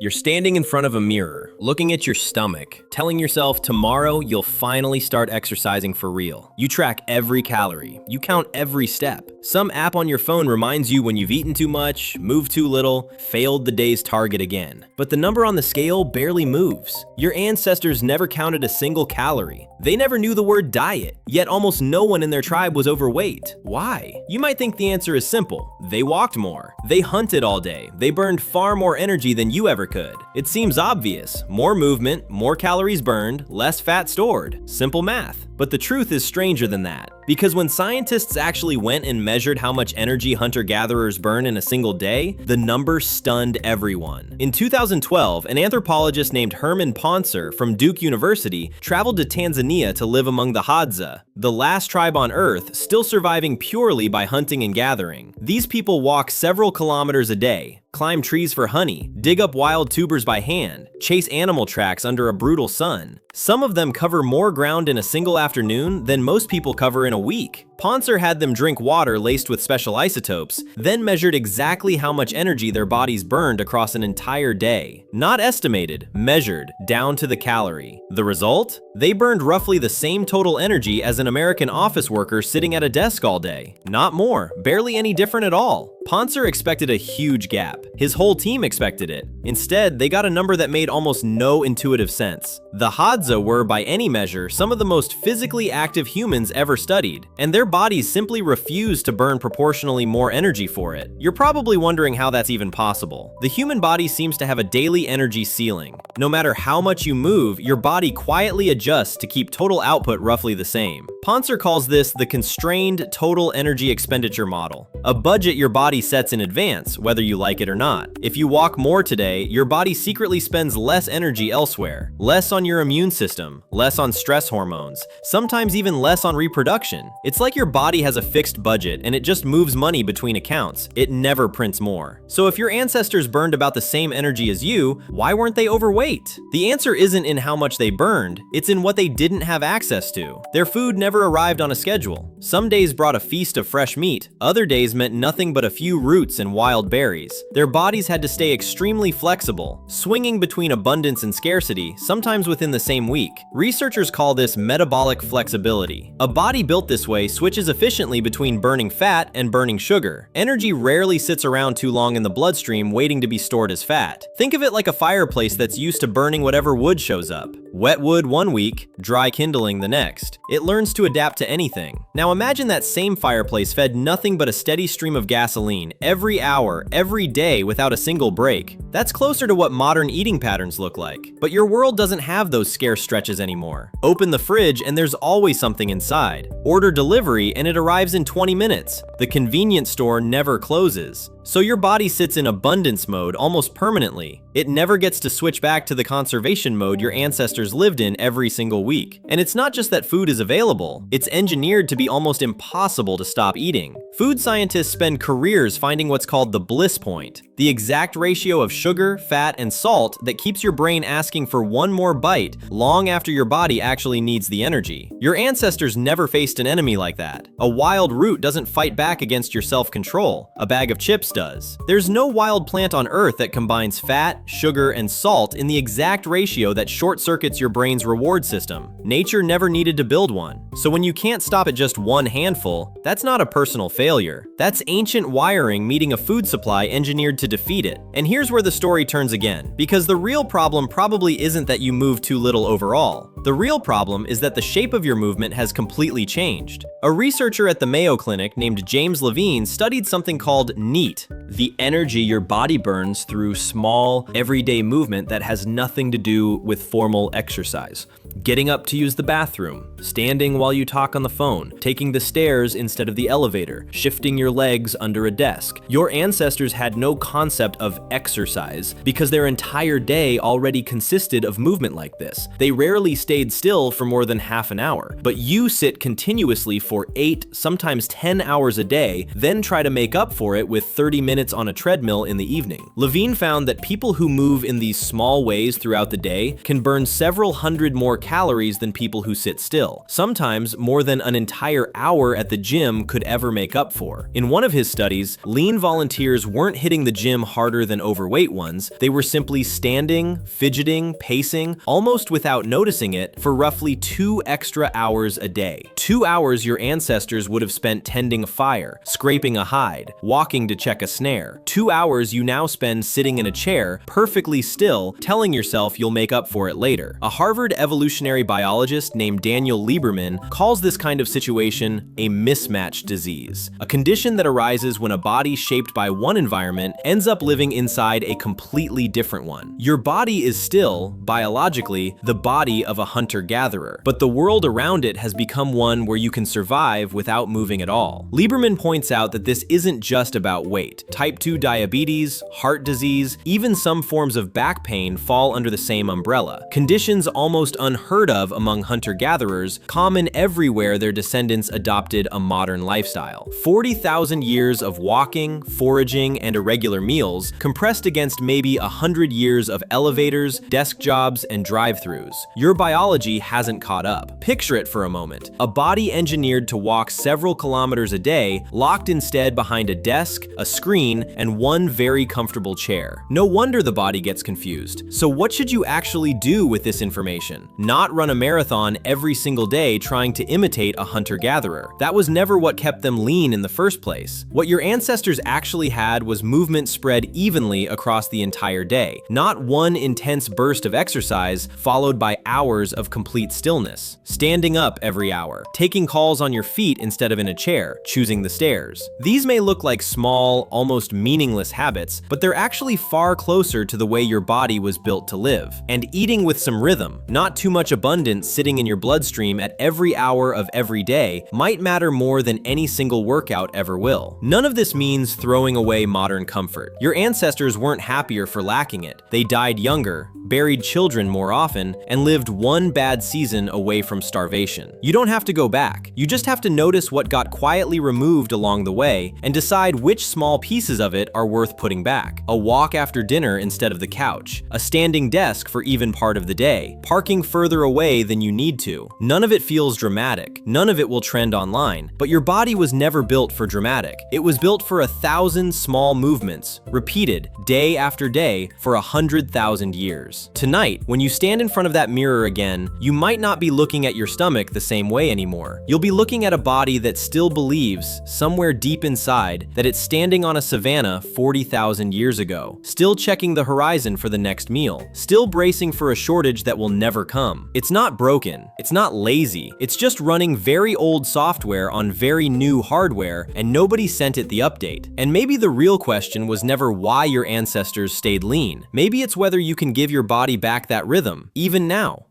You're standing in front of a mirror, looking at your stomach, telling yourself tomorrow you'll finally start exercising for real. You track every calorie, you count every step. Some app on your phone reminds you when you've eaten too much, moved too little, failed the day's target again. But the number on the scale barely moves. Your ancestors never counted a single calorie. They never knew the word diet, yet almost no one in their tribe was overweight. Why? You might think the answer is simple. They walked more. They hunted all day. They burned far more energy than you ever could. It seems obvious. More movement, more calories burned, less fat stored. Simple math. But the truth is stranger than that. Because when scientists actually went and measured how much energy hunter-gatherers burn in a single day, the number stunned everyone. In 2012, an anthropologist named Herman Poncer from Duke University traveled to Tanzania to live among the Hadza, the last tribe on Earth still surviving purely by hunting and gathering. These people walk several kilometers a day, climb trees for honey, dig up wild tubers by hand, chase animal tracks under a brutal sun. Some of them cover more ground in a single afternoon than most people cover in a week. Poncer had them drink water laced with special isotopes, then measured exactly how much energy their bodies burned across an entire day. Not estimated, measured, down to the calorie. The result? They burned roughly the same total energy as an American office worker sitting at a desk all day. Not more, barely any different at all. Poncer expected a huge gap. His whole team expected it. Instead, they got a number that made almost no intuitive sense. The Hadza were, by any measure, some of the most physically active humans ever studied, and their bodies simply refused to burn proportionally more energy for it. You're probably wondering how that's even possible. The human body seems to have a daily energy ceiling. No matter how much you move, your body quietly adjusts to keep total output roughly the same. Poncer calls this the constrained total energy expenditure model, a budget your body sets in advance, whether you like it or not. If you walk more today, your body secretly spends less energy elsewhere, less on your immune system, less on stress hormones, sometimes even less on reproduction. It's like your body has a fixed budget and it just moves money between accounts. It never prints more. So if your ancestors burned about the same energy as you, why weren't they overweight? The answer isn't in how much they burned, it's in what they didn't have access to. Their food never arrived on a schedule. Some days brought a feast of fresh meat, other days meant nothing but a few roots and wild berries. Their bodies had to stay extremely flexible, swinging between abundance and scarcity, sometimes within the same week. Researchers call this metabolic flexibility. A body built this way switches efficiently between burning fat and burning sugar. Energy rarely sits around too long in the bloodstream waiting to be stored as fat. Think of it like a fireplace that's used to burning whatever wood shows up. Wet wood one week, dry kindling the next. It learns to adapt to anything. Now imagine that same fireplace fed nothing but a steady stream of gasoline every hour, every day without a single break. That's closer to what modern eating patterns look like. But your world doesn't have those scarce stretches anymore. Open the fridge and there's always something inside. Order delivery and it arrives in 20 minutes. The convenience store never closes. So your body sits in abundance mode almost permanently. It never gets to switch back to the conservation mode your ancestors lived in every single week. And it's not just that food is available, it's engineered to be almost impossible to stop eating. Food scientists spend careers finding what's called the bliss point, the exact ratio of sugar, fat, and salt that keeps your brain asking for one more bite long after your body actually needs the energy. Your ancestors never faced an enemy like that. A wild root doesn't fight back against your self-control. A bag of chips does. There's no wild plant on Earth that combines fat, sugar, and salt in the exact ratio that short-circuits your brain's reward system. Nature never needed to build one. So when you can't stop at just one handful, that's not a personal failure. That's ancient wiring meeting a food supply engineered to defeat it. And here's where the story turns again, because the real problem probably isn't that you move too little overall. The real problem is that the shape of your movement has completely changed. A researcher at the Mayo Clinic named James Levine studied something called NEAT, the energy your body burns through small, everyday movement that has nothing to do with formal exercise. Getting up to use the bathroom, standing while you talk on the phone, taking the stairs instead of the elevator, shifting your legs under a desk. Your ancestors had no concept of exercise because their entire day already consisted of movement like this. They rarely stayed still for more than half an hour, but you sit continuously for 8, sometimes 10 hours a day, then try to make up for it with 30 30 minutes on a treadmill in the evening. Levine found that people who move in these small ways throughout the day can burn several hundred more calories than people who sit still, sometimes more than an entire hour at the gym could ever make up for. In one of his studies, lean volunteers weren't hitting the gym harder than overweight ones, they were simply standing, fidgeting, pacing, almost without noticing it, for roughly 2 extra hours a day. 2 hours your ancestors would have spent tending a fire, scraping a hide, walking to check a snare. 2 hours you now spend sitting in a chair, perfectly still, telling yourself you'll make up for it later. A Harvard evolutionary biologist named Daniel Lieberman calls this kind of situation a mismatch disease, a condition that arises when a body shaped by one environment ends up living inside a completely different one. Your body is still, biologically, the body of a hunter-gatherer, but the world around it has become one where you can survive without moving at all. Lieberman points out that this isn't just about weight. Type 2 diabetes, heart disease, even some forms of back pain fall under the same umbrella. Conditions almost unheard of among hunter-gatherers, common everywhere their descendants adopted a modern lifestyle. 40,000 years of walking, foraging, and irregular meals compressed against maybe 100 years of elevators, desk jobs, and drive-thrus. Your biology hasn't caught up. Picture it for a moment. A body engineered to walk several kilometers a day, locked instead behind a desk, a screen, and one very comfortable chair. No wonder the body gets confused. So what should you actually do with this information? Not run a marathon every single day trying to imitate a hunter-gatherer. That was never what kept them lean in the first place. What your ancestors actually had was movement spread evenly across the entire day, not one intense burst of exercise followed by hours of complete stillness. Standing up every hour, taking calls on your feet instead of in a chair, choosing the stairs. These may look like small, almost meaningless habits, but they're actually far closer to the way your body was built to live. And eating with some rhythm, not too much abundance sitting in your bloodstream at every hour of every day, might matter more than any single workout ever will. None of this means throwing away modern comfort. Your ancestors weren't happier for lacking it. They died younger, buried children more often, and lived one bad season away from starvation. You don't have to go back. You just have to notice what got quietly removed along the way and decide which small pieces of it are worth putting back. A walk after dinner instead of the couch, a standing desk for even part of the day, parking further away than you need to. None of it feels dramatic. None of it will trend online, but your body was never built for dramatic. It was built for 1,000 small movements, repeated day after day for 100,000 years. Tonight, when you stand in front of that mirror again, you might not be looking at your stomach the same way anymore. You'll be looking at a body that still believes, somewhere deep inside, that it's standing on a savanna 40,000 years ago, still checking the horizon for the next meal, still bracing for a shortage that will never come. It's not broken, it's not lazy, it's just running very old software on very new hardware, and nobody sent it the update. And maybe the real question was never why your ancestors stayed lean. Maybe it's whether you can give your body back that rhythm, even now.